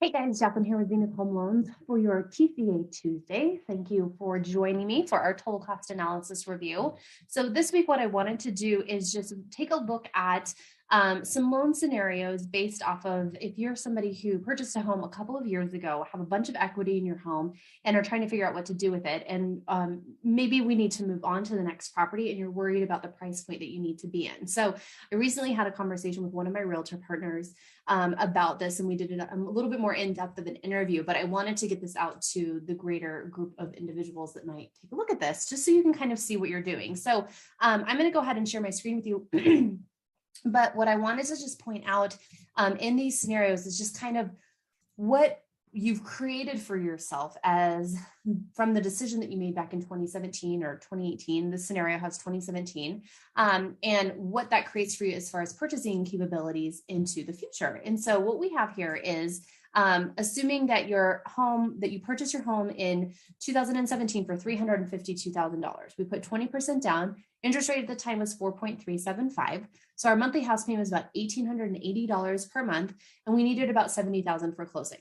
Hey guys, Jacqueline here with Zenith Home Loans for your TCA Tuesday. Thank you for joining me for our total cost analysis review. So this week, what I wanted to do is just take a look at some loan scenarios based off of if you're somebody who purchased a home a couple of years ago, have a bunch of equity in your home, and are trying to figure out what to do with it. And maybe we need to move on to the next property and you're worried about the price point that you need to be in. So I recently had a conversation with one of my realtor partners about this, and we did it a little bit more in depth of an interview, but I wanted to get this out to the greater group of individuals that might take a look at this, just so you can kind of see what you're doing. So I'm going to go ahead and share my screen with you. But what I wanted to just point out in these scenarios is just kind of what you've created for yourself as from the decision that you made back in 2017 or 2018. This scenario has 2017, and what that creates for you as far as purchasing capabilities into the future. And so what we have here is assuming that you purchased your home in 2017 for $352,000. We put 20% down. Interest rate at the time was 4.375. So our monthly house payment was about $1,880 per month, and we needed about $70,000 for closing.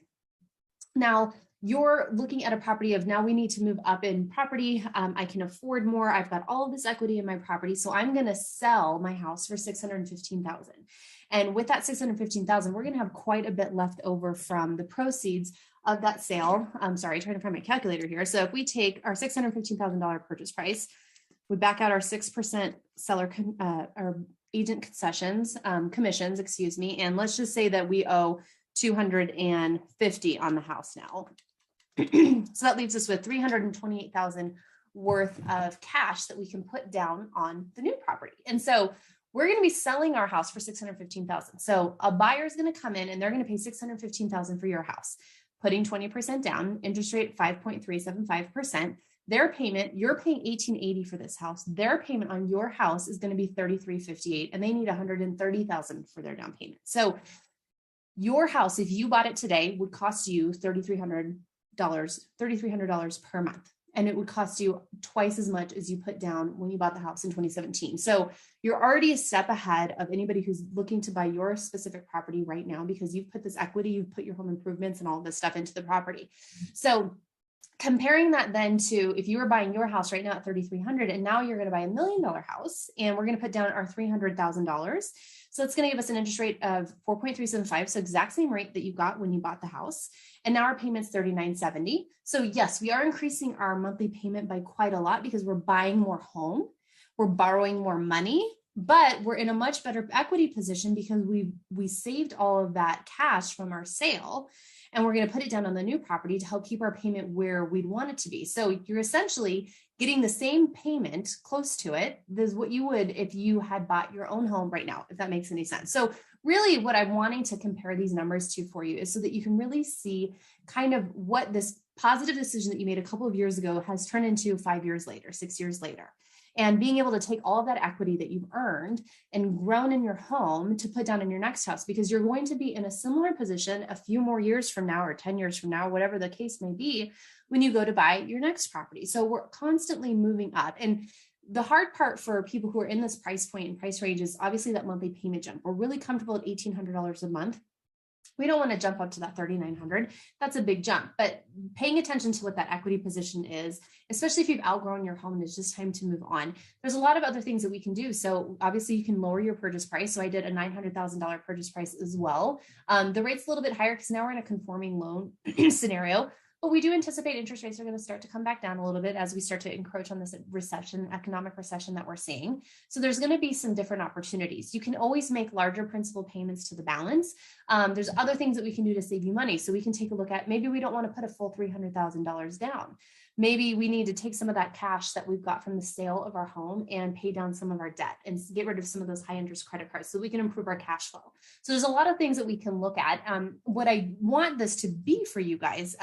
Now you're looking at a property of now we need to move up in property. I can afford more. I've got all of this equity in my property. So I'm going to sell my house for $615,000. And with that $615,000, we're going to have quite a bit left over from the proceeds of that sale. I'm sorry, trying to find my calculator here. So if we take our $615,000 purchase price, we back out our 6% seller or agent concessions, commissions, excuse me. And let's just say that we owe 250 on the house now. So that leaves us with 328,000 worth of cash that we can put down on the new property. And so we're going to be selling our house for 615,000. So a buyer is going to come in and they're going to pay 615,000 for your house, putting 20% down, interest rate 5.375%. Their payment, you're paying $1,880 for this house. Their payment on your house is going to be $3,358, and they need $130,000 for their down payment. So your house, if you bought it today, would cost you $3,300 per month. And it would cost you twice as much as you put down when you bought the house in 2017. So you're already a step ahead of anybody who's looking to buy your specific property right now, because you've put this equity, you've put your home improvements and all this stuff into the property. So comparing that then to if you were buying your house right now at $3,300, and now you're going to buy $1 million house, and we're going to put down our $300,000. So it's going to give us an interest rate of 4.375. So exact same rate that you got when you bought the house. And now our payment's $39.70. So yes, we are increasing our monthly payment by quite a lot because we're buying more home, we're borrowing more money, but we're in a much better equity position because we saved all of that cash from our sale. And we're going to put it down on the new property to help keep our payment where we'd want it to be. So you're essentially getting the same payment, close to it, as what you would if you had bought your own home right now, if that makes any sense. So really what I'm wanting to compare these numbers to for you is so that you can really see kind of what this positive decision that you made a couple of years ago has turned into 5 years later, 6 years later. And being able to take all of that equity that you've earned and grown in your home to put down in your next house, because you're going to be in a similar position a few more years from now or 10 years from now, whatever the case may be, when you go to buy your next property. So we're constantly moving up. And the hard part for people who are in this price point and price range is obviously that monthly payment jump. We're really comfortable at $1,800 a month. We don't want to jump up to that $3,900. That's a big jump, but paying attention to what that equity position is, especially if you've outgrown your home and it's just time to move on. There's a lot of other things that we can do. So obviously you can lower your purchase price. So I did a $900,000 purchase price as well. The rate's a little bit higher because now we're in a conforming loan scenario. But we do anticipate interest rates are going to start to come back down a little bit as we start to encroach on this economic recession that we're seeing. So there's going to be some different opportunities. You can always make larger principal payments to the balance. There's other things that we can do to save you money. So we can take a look at, maybe we don't want to put a full $300,000 down. Maybe we need to take some of that cash that we've got from the sale of our home and pay down some of our debt and get rid of some of those high interest credit cards so we can improve our cash flow. So there's a lot of things that we can look at. What I want this to be for you guys,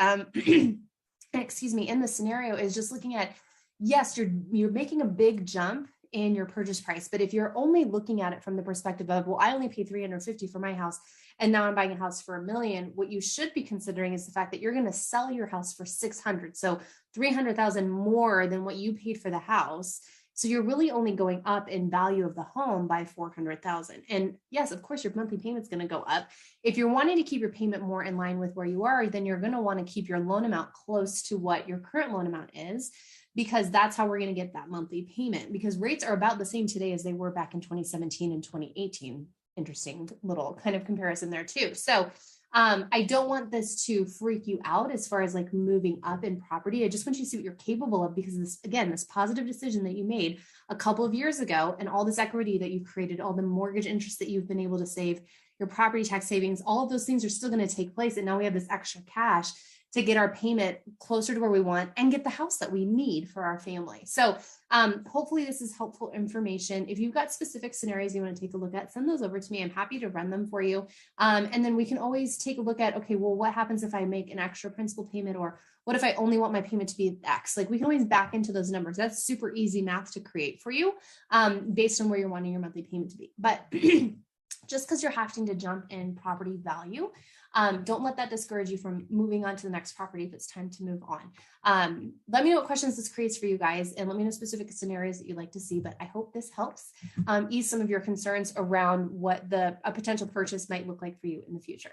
excuse me, in the scenario is just looking at, yes, you're making a big jump in your purchase price, but if you're only looking at it from the perspective of, well, I only paid $350 for my house, and now I'm buying a house for $1 million, what you should be considering is the fact that you're going to sell your house for $600,000. So $300,000 more than what you paid for the house. So you're really only going up in value of the home by 400,000. And yes, of course, your monthly payment's going to go up. If you're wanting to keep your payment more in line with where you are, then you're going to want to keep your loan amount close to what your current loan amount is, because that's how we're going to get that monthly payment, because rates are about the same today as they were back in 2017 and 2018. Interesting little kind of comparison there too. So I don't want this to freak you out as far as like moving up in property. I just want you to see what you're capable of, because this, again, this positive decision that you made a couple of years ago, and all this equity that you've created, all the mortgage interest that you've been able to save, your property tax savings, all of those things are still going to take place. And now we have this extra cash to get our payment closer to where we want and get the house that we need for our family. So hopefully this is helpful information. If you've got specific scenarios you want to take a look at, send those over to me. I'm happy to run them for you. And then we can always take a look at, okay, well, what happens if I make an extra principal payment, or what if I only want my payment to be X? Like, we can always back into those numbers. That's super easy math to create for you based on where you're wanting your monthly payment to be. But just because you're having to jump in property value, don't let that discourage you from moving on to the next property if it's time to move on. Let me know what questions this creates for you guys, and let me know specific scenarios that you'd like to see. But I hope this helps ease some of your concerns around what a potential purchase might look like for you in the future.